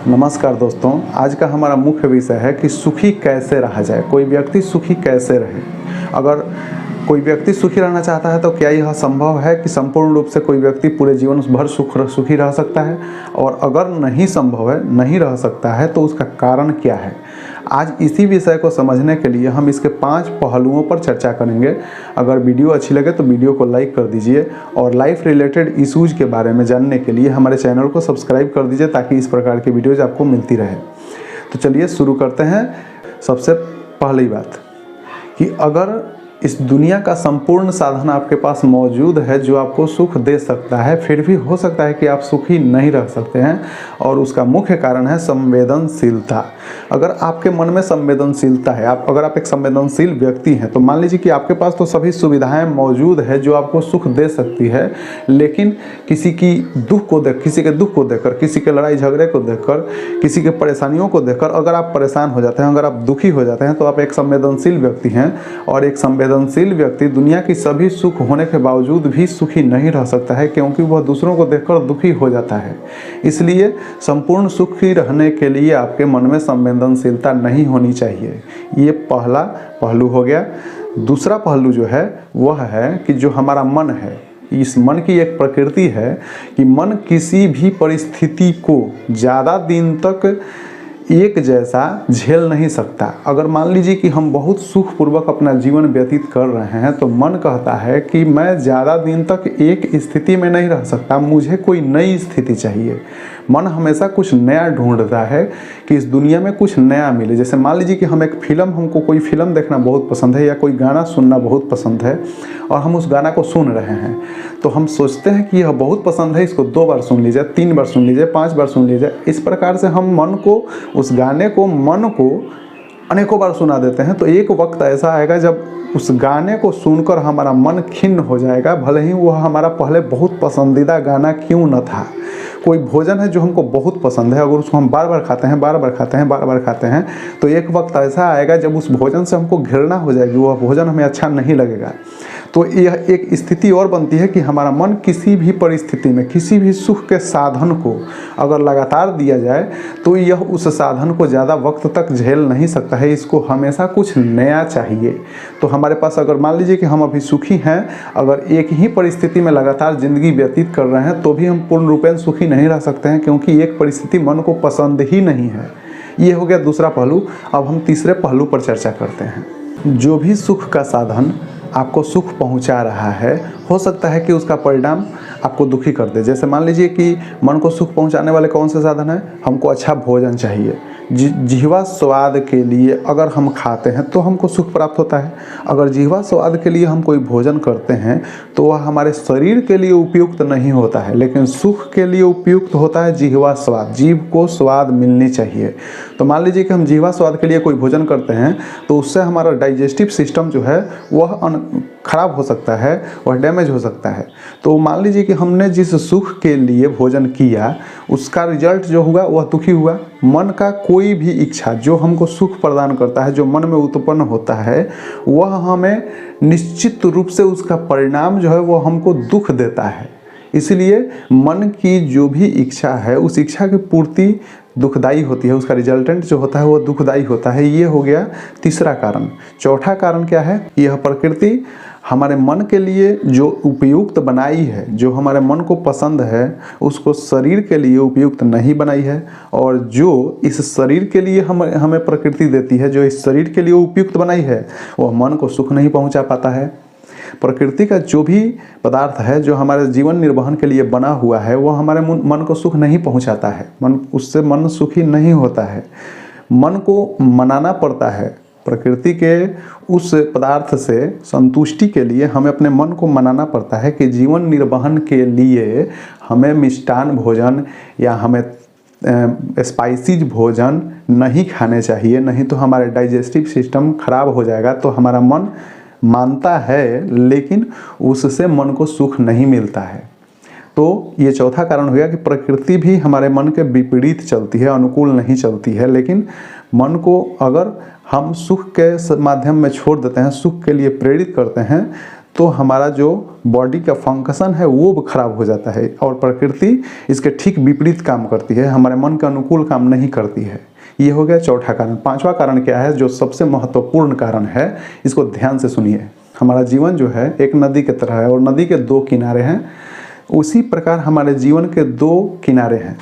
नमस्कार दोस्तों, आज का हमारा मुख्य विषय है कि सुखी कैसे रहा जाए। कोई व्यक्ति सुखी कैसे रहे। अगर कोई व्यक्ति सुखी रहना चाहता है तो क्या यह संभव है कि संपूर्ण रूप से कोई व्यक्ति पूरे जीवन भर सुखी रह सकता है? और अगर नहीं संभव है, नहीं रह सकता है, तो उसका कारण क्या है? आज इसी विषय को समझने के लिए हम इसके 5 पहलुओं पर चर्चा करेंगे। अगर वीडियो अच्छी लगे तो वीडियो को लाइक कर दीजिए और लाइफ रिलेटेड इश्यूज के बारे में जानने के लिए हमारे चैनल को सब्सक्राइब कर दीजिए ताकि इस प्रकार की वीडियोज आपको मिलती रहे। तो चलिए शुरू करते हैं। सबसे पहली बात कि अगर इस दुनिया का संपूर्ण साधन आपके पास मौजूद है जो आपको सुख दे सकता है, फिर भी हो सकता है कि आप सुखी नहीं रह सकते हैं, और उसका मुख्य कारण है संवेदनशीलता। अगर आपके मन में संवेदनशीलता है, अगर आप एक संवेदनशील व्यक्ति हैं, तो मान लीजिए कि आपके पास तो सभी सुविधाएं मौजूद है जो आपको सुख दे सकती है, लेकिन किसी के दुख को देखकर, किसी के लड़ाई झगड़े को देखकर, किसी के परेशानियों को देखकर अगर आप परेशान हो जाते हैं, अगर आप दुखी हो जाते हैं, तो आप एक संवेदनशील व्यक्ति हैं। और एक संवेदनशील व्यक्ति दुनिया की सभी सुख होने के बावजूद भी सुखी नहीं रह सकता है, क्योंकि वह दूसरों को देखकर दुखी हो जाता है। इसलिए संपूर्ण सुखी रहने के लिए आपके मन में संवेदनशीलता नहीं होनी चाहिए। ये पहला पहलू हो गया। दूसरा पहलू जो है वह है कि जो हमारा मन है, इस मन की एक प्रकृति है कि मन किसी भी परिस्थिति को ज़्यादा दिन तक एक जैसा झेल नहीं सकता। अगर मान लीजिए कि हम बहुत सुखपूर्वक अपना जीवन व्यतीत कर रहे हैं, तो मन कहता है कि मैं ज़्यादा दिन तक एक स्थिति में नहीं रह सकता, मुझे कोई नई स्थिति चाहिए। मन हमेशा कुछ नया ढूंढता है कि इस दुनिया में कुछ नया मिले। जैसे मान लीजिए कि हमको कोई फिल्म देखना बहुत पसंद है या कोई गाना सुनना बहुत पसंद है, और हम उस गाना को सुन रहे हैं, तो हम सोचते हैं कि यह बहुत पसंद है, इसको 2 बार सुन लीजिए, 3 बार सुन लीजिए, 5 बार सुन लीजिए। इस प्रकार से हम मन को अनेकों बार सुना देते हैं। तो एक वक्त ऐसा आएगा जब उस गाने को सुनकर हमारा मन खिन्न हो जाएगा, भले ही वह हमारा पहले बहुत पसंदीदा गाना क्यों न था। कोई भोजन है जो हमको बहुत पसंद है, अगर उसको हम बार बार खाते हैं, तो एक वक्त ऐसा आएगा जब उस भोजन से हमको घृणा हो जाएगी, वह भोजन हमें अच्छा नहीं लगेगा। तो यह एक स्थिति और बनती है कि हमारा मन किसी भी परिस्थिति में किसी भी सुख के साधन को अगर लगातार दिया जाए, तो यह उस साधन को ज़्यादा वक्त तक झेल नहीं सकता है। इसको हमेशा कुछ नया चाहिए। तो हमारे पास, अगर मान लीजिए कि हम अभी सुखी हैं, अगर एक ही परिस्थिति में लगातार ज़िंदगी व्यतीत कर रहे हैं, तो भी हम पूर्ण रूपेण सुखी नहीं रह सकते हैं, क्योंकि एक परिस्थिति मन को पसंद ही नहीं है। ये हो गया दूसरा पहलू। अब हम तीसरे पहलू पर चर्चा करते हैं। जो भी सुख का साधन आपको सुख पहुंचा रहा है, हो सकता है कि उसका परिणाम आपको दुखी कर दे। जैसे मान लीजिए कि मन को सुख पहुंचाने वाले कौन से साधन है? हमको अच्छा भोजन चाहिए, जिह्वा स्वाद के लिए अगर हम खाते हैं तो हमको सुख प्राप्त होता है। अगर जिह्वा स्वाद के लिए हम कोई भोजन करते हैं तो वह हमारे शरीर के लिए उपयुक्त नहीं होता है, लेकिन सुख के लिए उपयुक्त होता है जिह्वा स्वाद। जीभ को स्वाद मिलनी चाहिए। तो मान लीजिए कि हम जिह्वा स्वाद के लिए कोई भोजन करते हैं, तो उससे हमारा डाइजेस्टिव सिस्टम जो है वह खराब हो सकता है, वह डैमेज हो सकता है। तो मान लीजिए कि हमने जिस सुख के लिए भोजन किया, उसका रिजल्ट जो हुआ वह दुखी हुआ। मन का कोई भी इच्छा जो हमको सुख प्रदान करता है, जो मन में उत्पन्न होता है, वह हमें निश्चित रूप से उसका परिणाम जो है वह हमको दुख देता है। इसलिए मन की जो भी इच्छा है, उस इच्छा की पूर्ति दुखदाई होती है, उसका रिजल्टेंट जो होता है वो दुखदाई होता है। ये हो गया तीसरा कारण। चौथा कारण क्या है? यह प्रकृति हमारे मन के लिए जो उपयुक्त बनाई है, जो हमारे मन को पसंद है, उसको शरीर के लिए उपयुक्त नहीं बनाई है। और जो इस शरीर के लिए हमें प्रकृति देती है, जो इस शरीर के लिए उपयुक्त बनाई है, वह मन को सुख नहीं पहुंचा पाता है। प्रकृति का जो भी पदार्थ है जो हमारे जीवन निर्वहन के लिए बना हुआ है, वह हमारे मन को सुख नहीं पहुंचाता है। उससे मन सुखी नहीं होता है। मन को मनाना पड़ता है। प्रकृति के उस पदार्थ से संतुष्टि के लिए हमें अपने मन को मनाना पड़ता है कि जीवन निर्वहन के लिए हमें मिष्टान भोजन या हमें स्पाइसी भोजन नहीं खाने चाहिए, नहीं तो हमारे डाइजेस्टिव सिस्टम खराब हो जाएगा। तो हमारा मन मानता है, लेकिन उससे मन को सुख नहीं मिलता है। तो ये चौथा कारण हो गया कि प्रकृति भी हमारे मन के विपरीत चलती है, अनुकूल नहीं चलती है। लेकिन मन को अगर हम सुख के माध्यम में छोड़ देते हैं, सुख के लिए प्रेरित करते हैं, तो हमारा जो बॉडी का फंक्शन है वो खराब हो जाता है और प्रकृति इसके ठीक विपरीत काम करती है, हमारे मन के अनुकूल काम नहीं करती है। ये हो गया चौथा कारण। पांचवा कारण क्या है, जो सबसे महत्वपूर्ण कारण है, इसको ध्यान से सुनिए। हमारा जीवन जो है एक नदी की तरह है और नदी के दो किनारे हैं, उसी प्रकार हमारे जीवन के दो किनारे हैं,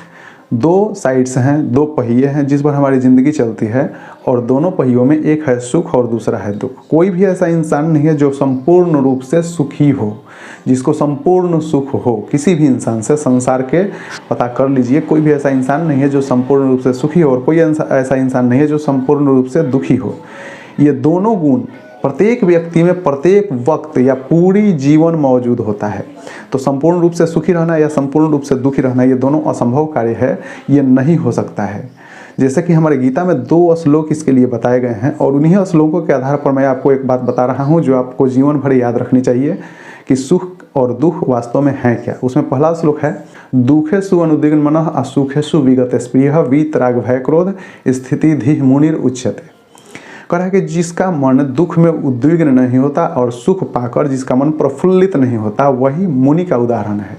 दो साइड्स हैं, दो पहिए हैं जिस पर हमारी ज़िंदगी चलती है, और दोनों पहियों में एक है सुख और दूसरा है दुख। कोई भी ऐसा इंसान नहीं है जो संपूर्ण रूप से सुखी हो, जिसको संपूर्ण सुख हो। किसी भी इंसान से संसार के पता कर लीजिए, कोई भी ऐसा इंसान नहीं है जो संपूर्ण रूप से सुखी हो और कोई ऐसा इंसान नहीं है जो संपूर्ण रूप से दुखी हो। ये दोनों गुण प्रत्येक व्यक्ति में प्रत्येक वक्त या पूरी जीवन मौजूद होता है। तो संपूर्ण रूप से सुखी रहना या संपूर्ण रूप से दुखी रहना, ये दोनों असंभव कार्य है, ये नहीं हो सकता है। जैसे कि हमारे गीता में 2 श्लोक इसके लिए बताए गए हैं और उन्हीं श्लोकों के आधार पर मैं आपको एक बात बता रहा हूँ जो आपको जीवन भर याद रखनी चाहिए कि सुख और दुख वास्तव में है क्या। उसमें पहला श्लोक है, दुखेषु अनुद्विग्न मनः असुखेषु विगत स्पृहः वीतराग भय क्रोध स्थिति धीः मुनिर उच्यते। कह रहा है कि जिसका मन दुख में उद्विग्न नहीं होता और सुख पाकर जिसका मन प्रफुल्लित नहीं होता, वही मुनि का उदाहरण है।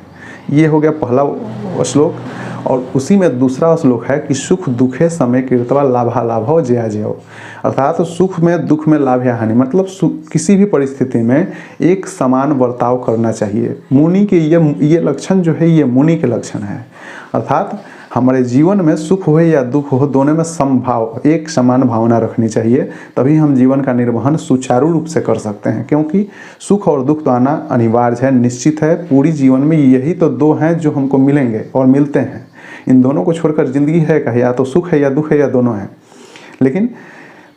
ये हो गया पहला श्लोक। और उसी में दूसरा श्लोक है कि सुख दुखे समय कीर्तवा लाभा लाभो जया जयो। अर्थात सुख में दुख में लाभ या हानि, मतलब किसी भी परिस्थिति में एक समान बर्ताव करना चाहिए। मुनि के ये लक्षण जो है, ये मुनि के लक्षण है। अर्थात हमारे जीवन में सुख हो या दुख हो, दोनों में समभाव, एक समान भावना रखनी चाहिए, तभी हम जीवन का निर्वहन सुचारू रूप से कर सकते हैं। क्योंकि सुख और दुख तो आना अनिवार्य है, निश्चित है। पूरी जीवन में यही तो दो हैं जो हमको मिलेंगे और मिलते हैं। इन दोनों को छोड़कर जिंदगी है क्या? या तो सुख है या दुख है या दोनों है। लेकिन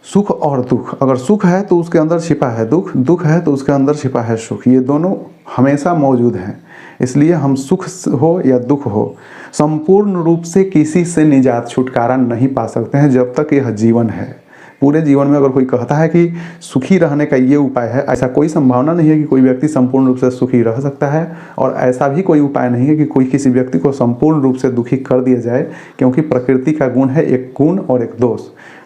सुख और दुख, अगर सुख है तो उसके अंदर छिपा है दुख, दुख है तो उसके अंदर छिपा है सुख। ये दोनों हमेशा मौजूद हैं। इसलिए हम सुख हो या दुख हो, संपूर्ण रूप से किसी से निजात छुटकारा नहीं पा सकते हैं जब तक यह जीवन है। पूरे जीवन में अगर कोई कहता है कि सुखी रहने का ये उपाय है, ऐसा कोई संभावना नहीं है कि कोई व्यक्ति संपूर्ण रूप से सुखी रह सकता है। और ऐसा भी कोई उपाय नहीं है कि कोई किसी व्यक्ति को संपूर्ण रूप से दुखी कर दिया जाए, क्योंकि प्रकृति का गुण है एक गुण और एक दोष।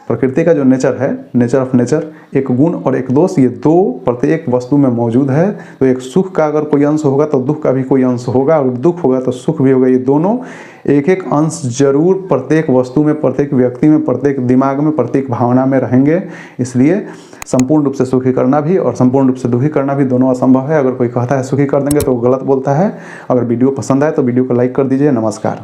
प्रकृति का जो नेचर है, नेचर ऑफ नेचर, एक गुण और एक दोष, ये दो प्रत्येक वस्तु में मौजूद है। तो एक सुख का अगर कोई अंश होगा तो दुख का भी कोई अंश होगा, और दुख होगा तो सुख भी होगा। ये दोनों एक एक अंश जरूर प्रत्येक वस्तु में, प्रत्येक व्यक्ति में, प्रत्येक दिमाग में, प्रत्येक भावना में रहेंगे। इसलिए संपूर्ण रूप से सुखी करना भी और संपूर्ण रूप से दुखी करना भी दोनों असंभव है। अगर कोई कहता है सुखी कर देंगे तो वो गलत बोलता है। अगर वीडियो पसंद आए तो वीडियो को लाइक कर दीजिए। नमस्कार।